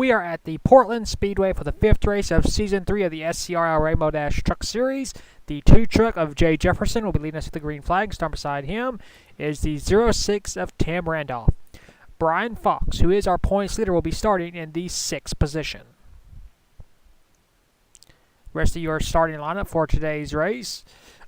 We are at the Portland Speedway for the 5th race of Season 3 of the SCRL Rainbow Dash Truck Series. The 2 truck of Jay Jefferson will be leading us to the green flag. Starting beside him is the 06 of Tim Randolph. Brian Fox, who is our points leader, will be starting in the 6th position. Rest of your starting lineup for today's race.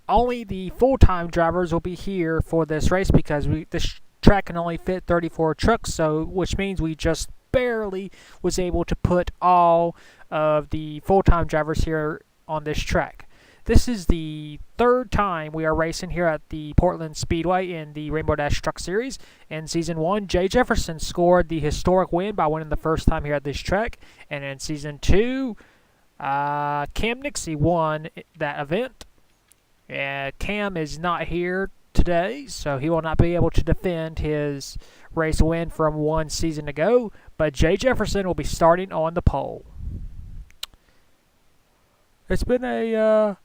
Only the full-time drivers will be here for this race because this track can only fit 34 trucks, which means we just barely was able to put all of the full-time drivers here on this track. This is the 3rd time we are racing here at the Portland Speedway in the Rainbow Dash Truck Series. In Season 1, Jay Jefferson scored the historic win by winning the first time here at this track. And in Season 2, Cam Nixie won that event. Cam is not here today, so he will not be able to defend his race win from 1 season ago, but Jay Jefferson will be starting on the pole. It's been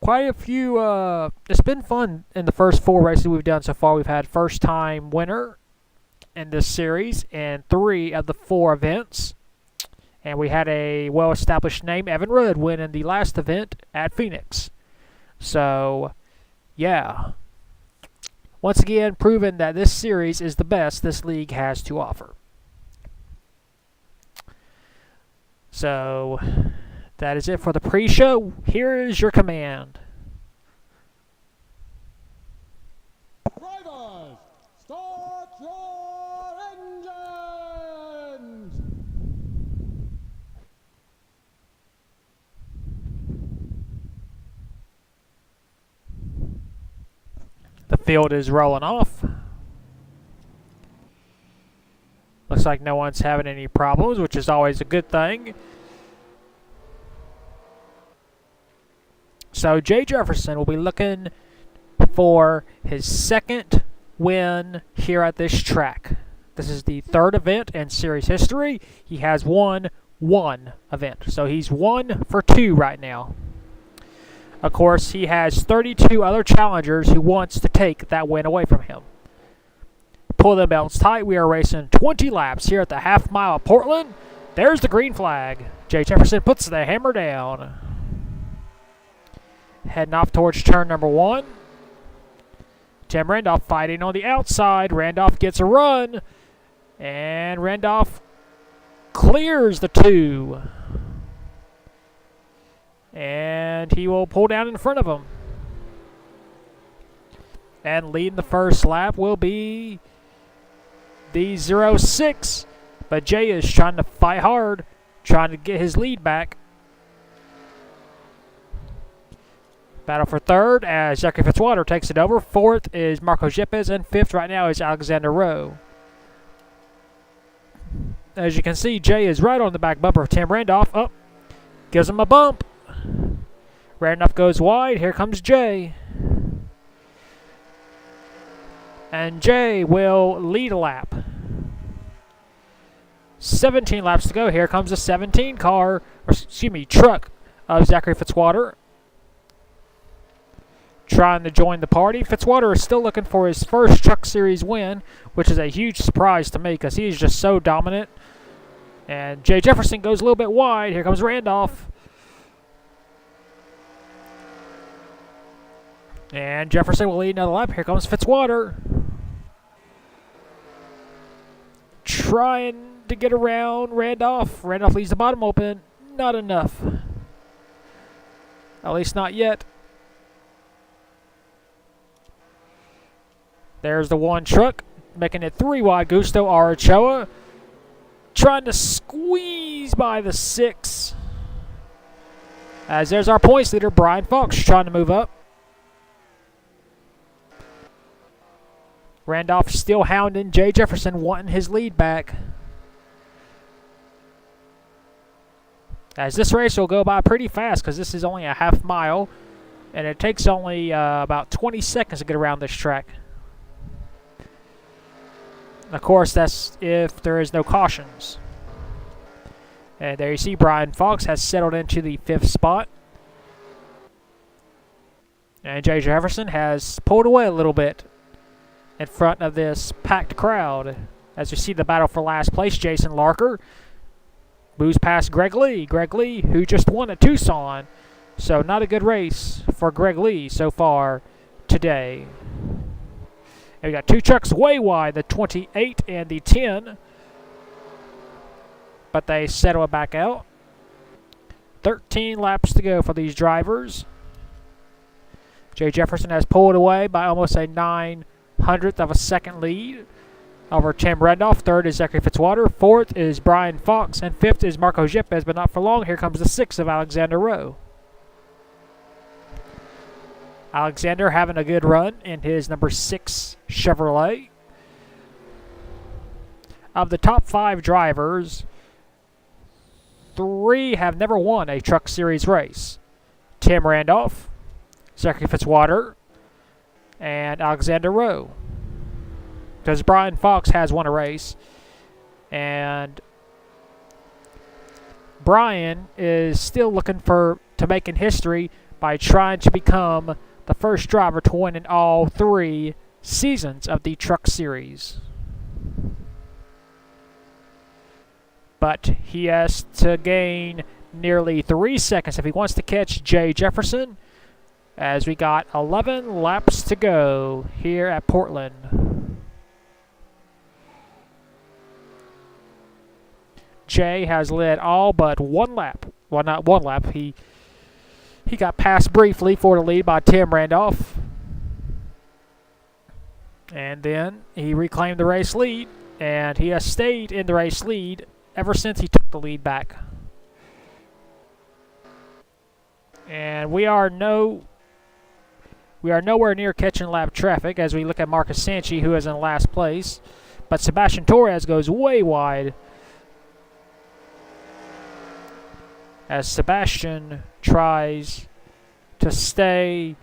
quite a few, it's been fun in the first 4 races we've done so far. We've had first time winner in this series in 3 of the 4 events, and we had a well-established name, Evan Rudd, win in the last event at Phoenix. So, yeah. Once again, proven that this series is the best this league has to offer. So, that is it for the pre-show. Here is your command. Drivers, start your engines! The field is rolling off. Looks like no one's having any problems, which is always a good thing. So Jay Jefferson will be looking for his 2nd win here at this track. This is the 3rd event in series history. He has won 1 event, so he's 1 for 2 right now. Of course, he has 32 other challengers who wants to take that win away from him. Pull the belts tight. We are racing 20 laps here at the half mile of Portland. There's the green flag. Jay Jefferson puts the hammer down. Heading off towards turn number 1. Tim Randolph fighting on the outside. Randolph gets a run. And Randolph clears the 2. And he will pull down in front of him. And leading the first lap will be the 06. But Jay is trying to fight hard, trying to get his lead back. Battle for 3rd as Zachary Fitzwater takes it over. 4th is Marco Yepes, and 5th right now is Alexander Rowe. As you can see, Jay is right on the back bumper of Tim Randolph. Up, gives him a bump. Randolph goes wide. Here comes Jay. And Jay will lead a lap. 17 laps to go. Here comes the 17 truck of Zachary Fitzwater. Trying to join the party. Fitzwater is still looking for his first Truck Series win, which is a huge surprise to me because he is just so dominant. And Jay Jefferson goes a little bit wide. Here comes Randolph. And Jefferson will lead another lap. Here comes Fitzwater. Trying to get around Randolph. Randolph leaves the bottom open. Not enough. At least not yet. There's the 1 truck, making it 3 wide. Gusto Arachoa trying to squeeze by the 6. As there's our points leader, Brian Fox, trying to move up. Randolph still hounding Jay Jefferson, wanting his lead back. As this race will go by pretty fast because this is only a half mile, and it takes only about 20 seconds to get around this track. Of course, that's if there is no cautions. And there you see Brian Fox has settled into the 5th spot. And Jay Jefferson has pulled away a little bit in front of this packed crowd As we see the battle for last place, Jason Larker moves past Greg Lee. Greg Lee, who just won at Tucson. So not a good race for Greg Lee so far today. And we got two trucks way wide, the 28 and the 10. But they settle it back out. 13 laps to go for these drivers. Jay Jefferson has pulled away by almost a 900th of a second lead over Tim Randolph. Third is Zachary Fitzwater. Fourth is Brian Fox. And fifth is Marco Yepes, but not for long. Here comes the sixth of Alexander Rowe. Alexander having a good run in his number 6 Chevrolet. Of the top 5 drivers, 3 have never won a Truck Series race. Tim Randolph, Zachary Fitzwater, and Alexander Rowe. Because Brian Fox has won a race. And Brian is still looking to making history by trying to become the first driver to win in all 3 seasons of the Truck Series. But he has to gain nearly 3 seconds if he wants to catch Jay Jefferson, as we got 11 laps to go here at Portland. Jay has led all but 1 lap. Well, not 1 lap. He got passed briefly for the lead by Tim Randolph. And then he reclaimed the race lead, and he has stayed in the race lead ever since he took the lead back. And we are nowhere near catching lap traffic as we look at Marcus Sanchi, who is in last place. But Sebastian Torres goes way wide as Sebastian tries to stay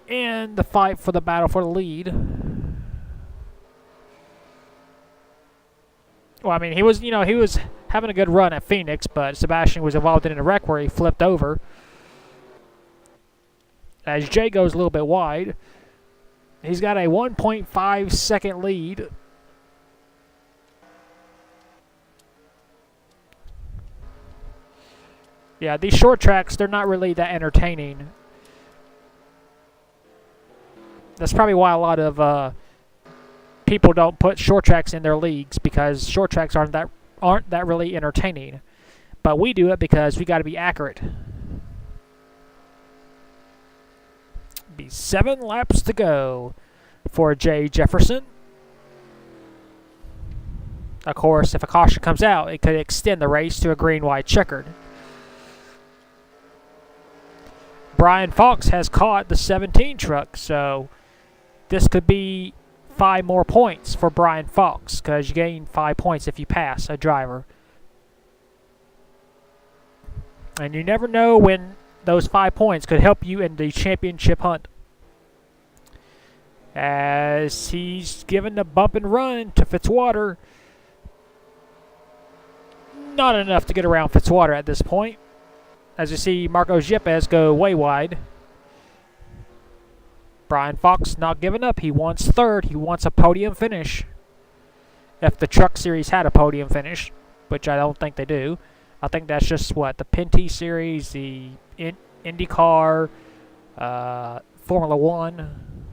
in the fight for the battle for the lead. Well, I mean, he was having a good run at Phoenix, but Sebastian was involved in a wreck where he flipped over. As Jay goes a little bit wide, he's got a 1.5 second lead. Yeah, these short tracks, they're not really that entertaining. That's probably why a lot of people don't put short tracks in their leagues, because short tracks aren't that really entertaining. But we do it because we got to be accurate. Be 7 laps to go for Jay Jefferson. Of course, if a caution comes out, it could extend the race to a green-white checkered. Brian Fox has caught the 17 truck, so this could be 5 more points for Brian Fox, because you gain 5 points if you pass a driver. And you never know when those 5 points could help you in the championship hunt. As he's given the bump and run to Fitzwater. Not enough to get around Fitzwater at this point. As you see Marco Yepes go way wide. Brian Fox not giving up. He wants third. He wants a podium finish. If the Truck Series had a podium finish, which I don't think they do. I think that's just what? The Pinty Series, the IndyCar, Formula One.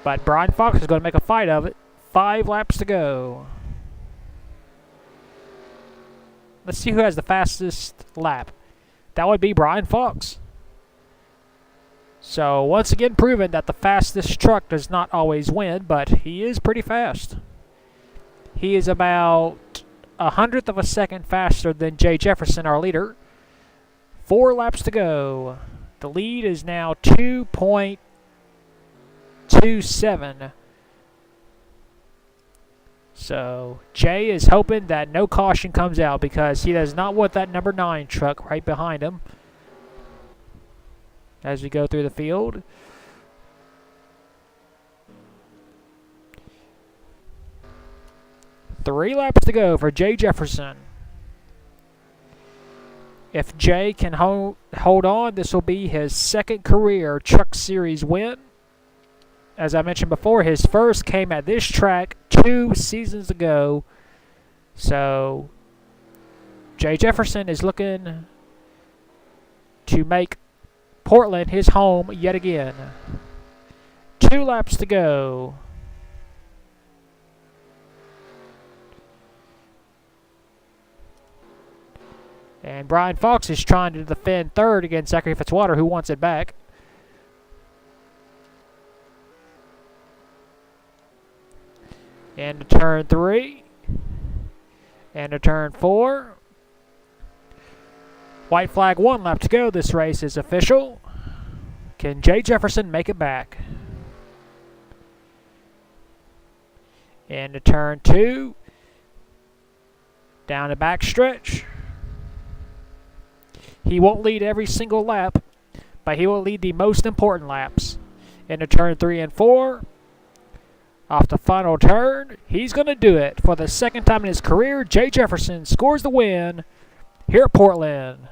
But Brian Fox is going to make a fight of it. 5 laps to go. Let's see who has the fastest lap. That would be Brian Fox. So, once again proven that the fastest truck does not always win, but he is pretty fast. He is about 100th of a second faster than Jay Jefferson, our leader. 4 laps to go. The lead is now 2.27. So, Jay is hoping that no caution comes out because he does not want that number 9 truck right behind him. As we go through the field. Three laps to go for Jay Jefferson. If Jay can hold on, this will be his second career Truck Series win. as I mentioned before, his first came at this track 2 seasons ago. So Jay Jefferson is looking to make Portland his home yet again. 2 laps to go. And Brian Fox is trying to defend third against Zachary Fitzwater, who wants it back. Into turn 3. Into turn 4. White flag, 1 lap to go. This race is official. Can Jay Jefferson make it back? Into turn 2. Down the back stretch. He won't lead every single lap, but he will lead the most important laps. Into turn 3 and 4. Off the final turn, he's going to do it. For the second time in his career, Jay Jefferson scores the win here at Portland.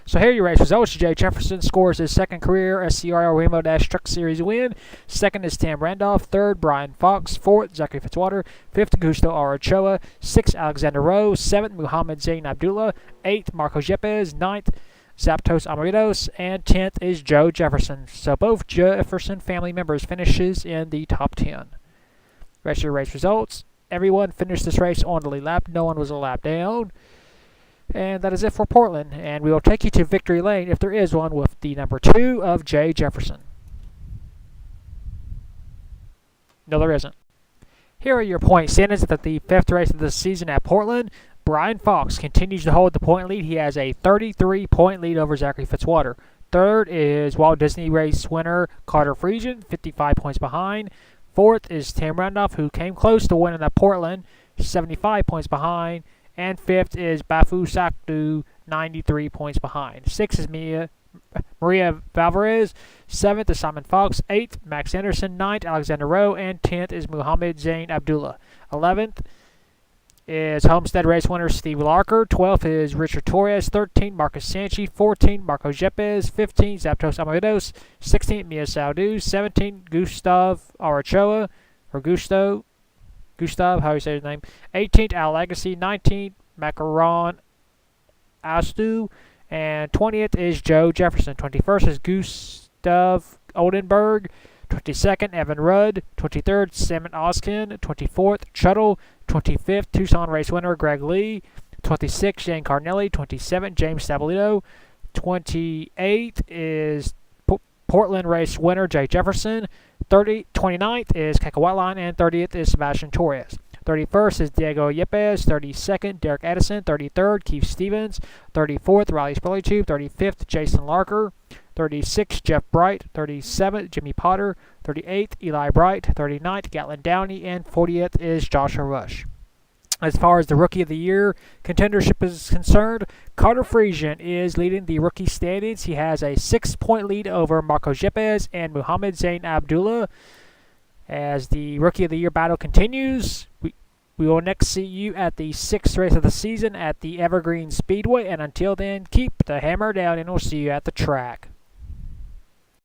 So here are your race results. Jay Jefferson scores his second career SCRL Rainbow Dash Truck Series win. Second is Tam Randolph. Third, Brian Fox. Fourth, Zachary Fitzwater. Fifth, Gusto Arachoa. Sixth, Alexander Rowe. Seventh, Muhammad Zain Abdullah. Eighth, Marco Yepes. Ninth, Zaptos Amaritos. And 10th is Joe Jefferson. So both Jefferson family members finishes in the top 10. Rest of your race results. Everyone finished this race on the lead lap. No one was a lap down. And that is it for Portland. And we will take you to victory lane, if there is one, with the number 2 of Jay Jefferson. No, there isn't. Here are your point standings at the 5th race of the season at Portland. Brian Fox continues to hold the point lead. He has a 33-point lead over Zachary Fitzwater. Third is Walt Disney race winner Carter Friesian, 55 points behind. Fourth is Tam Randolph, who came close to winning at Portland, 75 points behind. And fifth is Bafu Sakdu, 93 points behind. Sixth is Maria Valvarez. Seventh is Simon Fox. Eighth, Max Anderson. Ninth, Alexander Rowe. And 10th is Muhammad Zain Abdullah. 11th is Homestead race winner Steve Larker. 12th is Richard Torres. 13th, Marcus Sanchi. 14th, Marco Yepes. 15th, Zaptos Amaritos. 16th, Mia Saudu. 17th, Gustav Arachoa, or Gustav, how do you say his name? 18th, Al Legacy. 19th, Macaron Astu. And 20th is Joe Jefferson. 21st is Gustav Oldenburg. 22nd, Evan Rudd. 23rd, Simon Oskin. 24th, Shuttle. 25th, Tucson race winner Greg Lee. 26th, Shane Carnelli. 27th, James Sabolito. 28th is Portland race winner Jay Jefferson. 29th is Keka Whiteline, and 30th is Sebastian Torres. 31st is Diego Yepes. 32nd, Derek Addison. 33rd, Keith Stevens. 34th, Riley Spurleytube. 35th, Jason Larker. 36th, Jeff Bright. 37th, Jimmy Potter. 38th, Eli Bright. 39th, Gatlin Downey. And 40th is Joshua Rush. As far as the Rookie of the Year contendership is concerned, Carter Friesian is leading the rookie standings. He has a 6-point lead over Marco Yepes and Muhammad Zain Abdullah. As the Rookie of the Year battle continues, we will next see you at the 6th race of the season at the Evergreen Speedway. And until then, keep the hammer down, and we'll see you at the track.